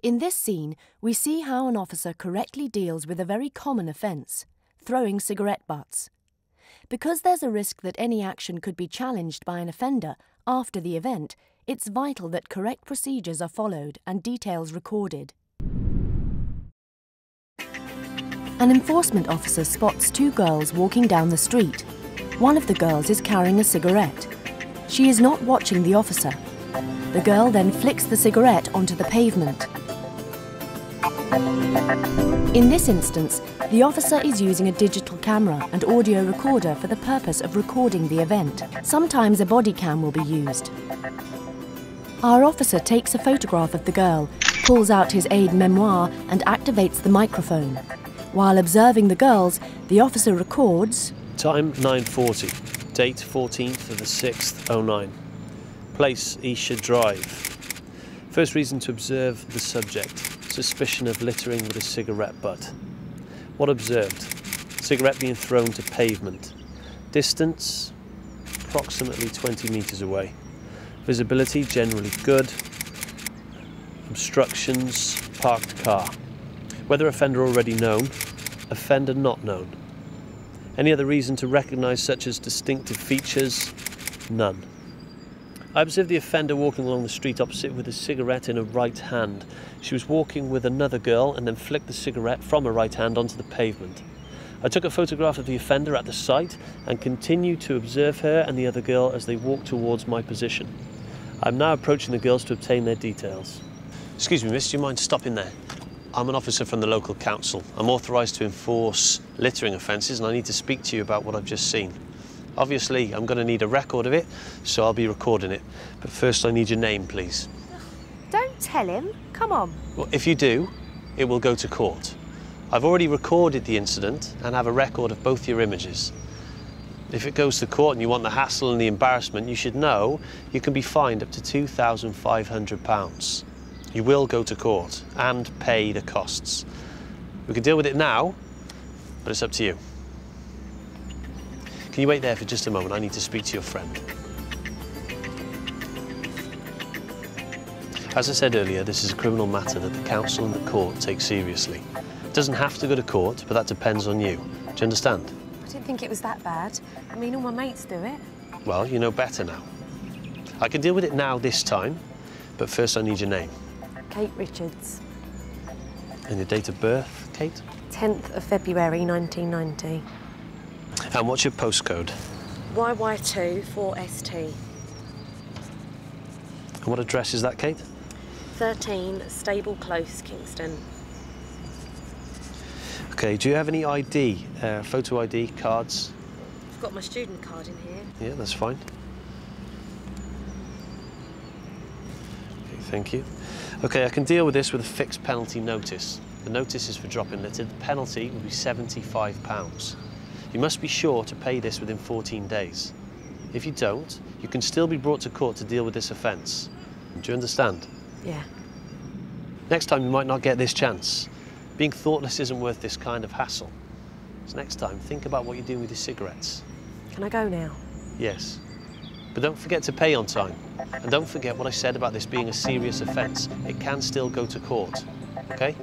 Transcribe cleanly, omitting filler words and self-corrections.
In this scene, we see how an officer correctly deals with a very common offence, throwing cigarette butts. Because there's a risk that any action could be challenged by an offender after the event, it's vital that correct procedures are followed and details recorded. An enforcement officer spots two girls walking down the street. One of the girls is carrying a cigarette. She is not watching the officer. The girl then flicks the cigarette onto the pavement. In this instance, the officer is using a digital camera and audio recorder for the purpose of recording the event. Sometimes a body cam will be used. Our officer takes a photograph of the girl, pulls out his aide-memoire and activates the microphone. While observing the girls, the officer records... Time 9:40, date 14th of the 6th, 09. Place Esher Drive. First reason to observe the subject. Suspicion of littering with a cigarette butt. What observed? Cigarette being thrown to pavement. Distance, approximately 20 metres away. Visibility, generally good. Obstructions, parked car. Whether offender already known, offender not known. Any other reason to recognise such as distinctive features? None. I observed the offender walking along the street opposite with a cigarette in her right hand. She was walking with another girl and then flicked the cigarette from her right hand onto the pavement. I took a photograph of the offender at the site and continued to observe her and the other girl as they walked towards my position. I'm now approaching the girls to obtain their details. Excuse me, miss, do you mind stopping there? I'm an officer from the local council. I'm authorised to enforce littering offences and I need to speak to you about what I've just seen. Obviously, I'm going to need a record of it, so I'll be recording it. But first, I need your name, please. Don't tell him. Come on. Well, if you do, it will go to court. I've already recorded the incident and have a record of both your images. If it goes to court and you want the hassle and the embarrassment, you should know you can be fined up to £2,500. You will go to court and pay the costs. We can deal with it now, but it's up to you. Can you wait there for just a moment? I need to speak to your friend. As I said earlier, this is a criminal matter that the council and the court take seriously. It doesn't have to go to court, but that depends on you. Do you understand? I didn't think it was that bad. I mean, all my mates do it. Well, you know better now. I can deal with it now this time, but first I need your name. Kate Richards. And your date of birth, Kate? 10th of February 1990. And what's your postcode? YY2 4ST. And what address is that, Kate? 13 Stable Close, Kingston. Okay, do you have any ID, photo ID, cards? I've got my student card in here. Yeah, that's fine. Okay, thank you. Okay, I can deal with this with a fixed penalty notice. The notice is for dropping litter. The penalty will be £75. You must be sure to pay this within 14 days. If you don't, you can still be brought to court to deal with this offence. Do you understand? Yeah. Next time you might not get this chance. Being thoughtless isn't worth this kind of hassle. So next time, think about what you're doing with your cigarettes. Can I go now? Yes. But don't forget to pay on time. And don't forget what I said about this being a serious offence. It can still go to court. Okay?